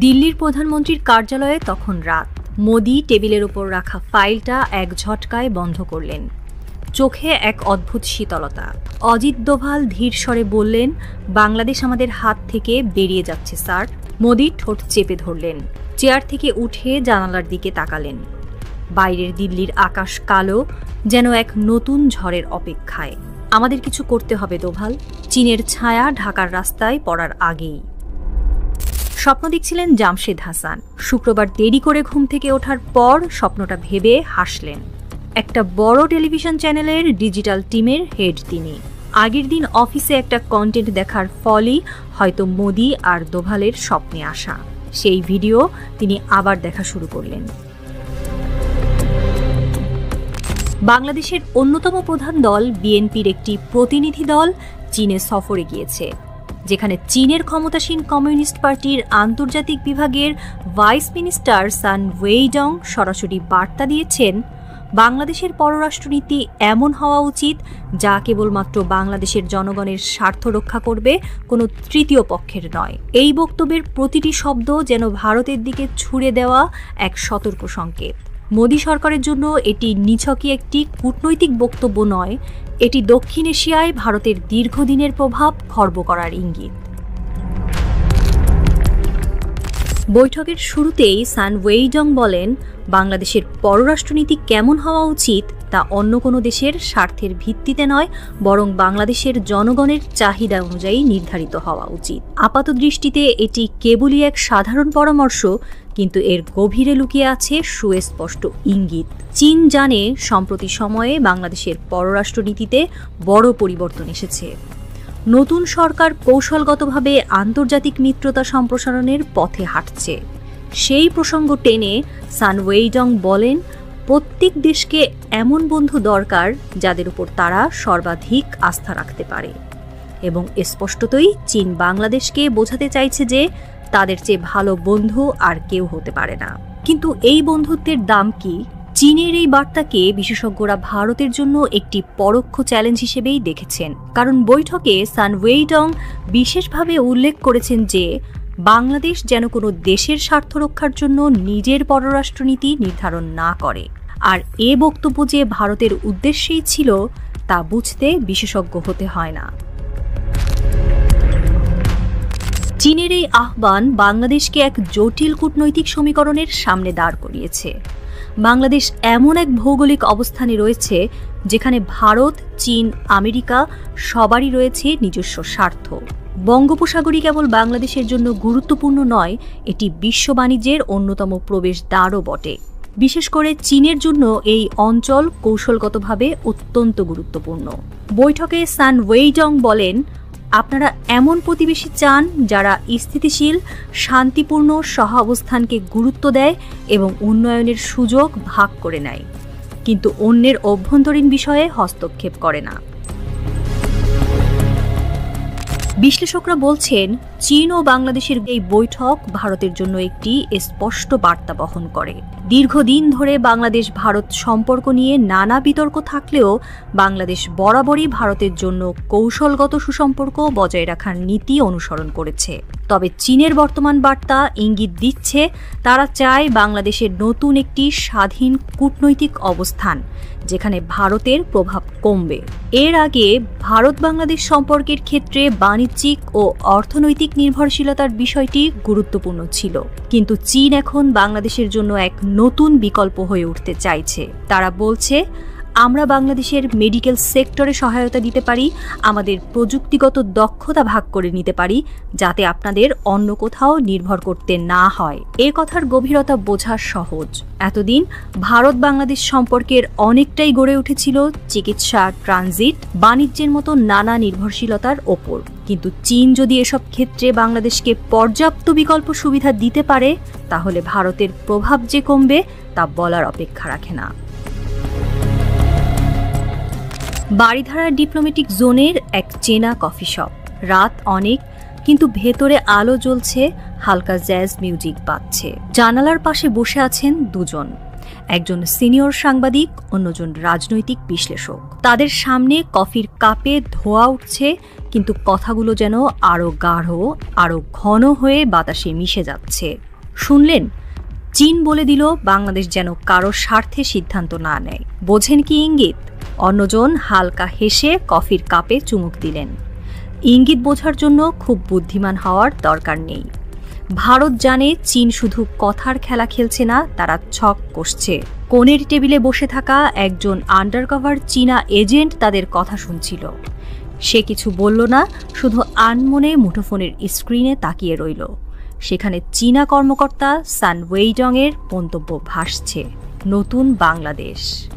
দিল্লির প্রধানমন্ত্রীর কার্যালয়ে তখন রাত। মোদি টেবিলের উপর রাখা ফাইলটা এক ঝটকায় বন্ধ করলেন। চোখে এক অদ্ভুত শীতলতা। অজিত দোভাল ধীর স্বরে বললেন, বাংলাদেশ আমাদের হাত থেকে বেরিয়ে যাচ্ছে স্যার। মোদি ঠোঁট চেপে ধরলেন। চেয়ার থেকে উঠে জানালার দিকে তাকালেন। বাইরের দিল্লির আকাশ কালো, যেন এক নতুন ঝড়ের অপেক্ষায়। আমাদের কিছু করতে হবে দোভাল। চীনের ছায়া ঢাকার রাস্তায় পড়ার আগেই। স্বপ্ন দেখছিলেন জামশেদ হাসান। শুক্রবার দেরি করে ঘুম থেকে ওঠার পর স্বপ্নটা ভেবে হাসলেন। একটা বড় টেলিভিশন চ্যানেলের ডিজিটাল টিমের হেড তিনি। আগের দিন অফিসে একটা কন্টেন্ট দেখার ফলই হয়তো মোদি আর দোভালের স্বপ্নে আসা। সেই ভিডিও তিনি আবার দেখা শুরু করলেন। বাংলাদেশের অন্যতম প্রধান দল বিএনপির একটি প্রতিনিধি দল চীনে সফরে গিয়েছে, যেখানে চীনের ক্ষমতাসীন কমিউনিস্ট পার্টির আন্তর্জাতিক বিভাগের ভাইস মিনিস্টার সান ওয়েইডং সরাসরি বার্তা দিয়েছেন, বাংলাদেশের পররাষ্ট্রনীতি এমন হওয়া উচিত যা কেবলমাত্র বাংলাদেশের জনগণের স্বার্থ রক্ষা করবে, কোনো তৃতীয় পক্ষের নয়। এই বক্তব্যের প্রতিটি শব্দ যেন ভারতের দিকে ছুড়ে দেওয়া এক সতর্ক সংকেত। মোদি সরকারের জন্য এটি নিছকই একটি কূটনৈতিক বক্তব্য নয়, এটি দক্ষিণ এশিয়ায় ভারতের দীর্ঘদিনের প্রভাব খর্ব করার ইঙ্গিত। বৈঠকের শুরুতেই সান ওয়েইডং বলেন, বাংলাদেশের পররাষ্ট্রনীতি কেমন হওয়া উচিত তা অন্য কোনো দেশের স্বার্থের ভিত্তিতে নয়, বরং বাংলাদেশের জনগণের চাহিদা অনুযায়ী নির্ধারিত হওয়া উচিত। আপাতদৃষ্টিতে এটি কেবলই এক সাধারণ পরামর্শ, কিন্তু এর গভীরে লুকিয়ে আছে সুস্পষ্ট ইঙ্গিত। চীন জানে সম্প্রতি সময়ে বাংলাদেশের পররাষ্ট্রনীতিতে বড় পরিবর্তন এসেছে। নতুন সরকার কৌশলগতভাবে আন্তর্জাতিক মিত্রতা সম্প্রসারণের পথে হাঁটছে। সেই প্রসঙ্গ টেনে সান ওয়েইডং বলেন, প্রত্যেক দেশকে এমন বন্ধু দরকার যাদের উপর তারা সর্বাধিক আস্থা রাখতে পারে। এবং স্পষ্টতই চীন বাংলাদেশকে বোঝাতে চাইছে যে তাদের চেয়ে ভালো বন্ধু আর কেউ হতে পারে না। কিন্তু এই বন্ধুত্বের দাম কি? চীনের এই বার্তাকে বিশেষজ্ঞরা ভারতের জন্য একটি পরোক্ষ চ্যালেঞ্জ হিসেবেই দেখেছেন। কারণ বৈঠকে সান ওয়েইডং বিশেষভাবে উল্লেখ করেছেন যে বাংলাদেশ যেন কোনো দেশের স্বার্থ রক্ষার জন্য নিজের পররাষ্ট্রনীতি নির্ধারণ না করে। আর এ বক্তব্য যে ভারতের উদ্দেশ্যেই ছিল তা বুঝতে বিশেষজ্ঞ হতে হয় না। চীনের এই আহ্বান বাংলাদেশকে এক জটিল কূটনৈতিক সমীকরণের সামনে দাঁড় করিয়েছে। বাংলাদেশ এমন এক ভৌগোলিক অবস্থানে রয়েছে যেখানে ভারত, চীন, আমেরিকা সবারই রয়েছে নিজস্ব স্বার্থ। বঙ্গোপসাগরই কেবল বাংলাদেশের জন্য গুরুত্বপূর্ণ নয়, এটি বিশ্ব বাণিজ্যের অন্যতম প্রবেশদ্বারও বটে। বিশেষ করে চীনের জন্য এই অঞ্চল কৌশলগতভাবে অত্যন্ত গুরুত্বপূর্ণ। বৈঠকে সান ওয়েইডং বলেন, আপনারা এমন প্রতিবেশী চান যারা স্থিতিশীল, শান্তিপূর্ণ সহাবস্থানকে গুরুত্ব দেয় এবং উন্নয়নের সুযোগ ভাগ করে নেয়, কিন্তু অন্যের অভ্যন্তরীণ বিষয়ে হস্তক্ষেপ করে না। বিশ্লেষকরা বলছেন, চীন ও বাংলাদেশের এই বৈঠক ভারতের জন্য একটি স্পষ্ট বার্তা বহন করে। দীর্ঘদিন ধরে বাংলাদেশ ভারত সম্পর্ক নিয়ে নানা বিতর্ক থাকলেও বাংলাদেশ বরাবরই ভারতের জন্য কৌশলগত সুসম্পর্ক বজায় রাখার নীতি অনুসরণ করেছে। তবে চীনের বর্তমান বার্তা ইঙ্গিত দিচ্ছে তারা চায় বাংলাদেশের নতুন একটি স্বাধীন কূটনৈতিক অবস্থান, যেখানে ভারতের প্রভাব কমবে। এর আগে ভারত বাংলাদেশ সম্পর্কের ক্ষেত্রে বাণিজ্যিক ও অর্থনৈতিক নির্ভরশীলতার বিষয়টি গুরুত্বপূর্ণ ছিল, কিন্তু চীন এখন বাংলাদেশের জন্য এক নতুন বিকল্প হয়ে উঠতে চাইছে। তারা বলছে, আমরা বাংলাদেশের মেডিকেল সেক্টরে সহায়তা দিতে পারি, আমাদের প্রযুক্তিগত দক্ষতা ভাগ করে নিতে পারি, যাতে আপনাদের অন্য কোথাও নির্ভর করতে না হয়। এ কথার গভীরতা বোঝা সহজ। এতদিন ভারত বাংলাদেশ সম্পর্কের অনেকটাই গড়ে উঠেছিল চিকিৎসা, ট্রানজিট, বাণিজ্যের মতো নানা নির্ভরশীলতার ওপর। কিন্তু চীন যদি এসব ক্ষেত্রে বাংলাদেশকে পর্যাপ্ত বিকল্প সুবিধা দিতে পারে, তাহলে ভারতের প্রভাব যে কমবে তা বলার অপেক্ষা রাখে না। বারিধারা ডিপ্লোম্যাটিক জোনের এক চেনা কফি শপ। রাত অনেক, কিন্তু ভেতরে আলো জ্বলছে, হালকা জ্যাজ মিউজিক বাজছে। জানালার পাশে বসে আছেন দুজন, একজন সিনিয়র সাংবাদিক, অন্যজন রাজনৈতিক বিশ্লেষক। তাদের সামনে কফির কাপে ধোঁয়া উঠছে, কিন্তু কথাগুলো যেন আরো গাঢ়, আরো ঘন হয়ে বাতাসে মিশে যাচ্ছে। শুনলেন, চীন বলে দিল বাংলাদেশ যেন কারো স্বার্থে সিদ্ধান্ত না নেয়। বোঝেন কি ইঙ্গিত? অন্যজন হালকা হেসে কফির কাপে চুমুক দিলেন। ইঙ্গিত বোঝার জন্য খুব বুদ্ধিমান হওয়ার দরকার নেই। ভারত জানে চীন শুধু কথার খেলা খেলছে না, তারা ছক কষছে। কোণের টেবিলে বসে থাকা একজন আন্ডারকভার চীনা এজেন্ট তাদের কথা শুনছিল। সে কিছু বলল না, শুধু আনমনে মুঠোফোনের স্ক্রিনে তাকিয়ে রইল। সেখানে চীনা কর্মকর্তা সান ওয়েইডং এর মন্তব্য ভাসছে, নতুন বাংলাদেশ।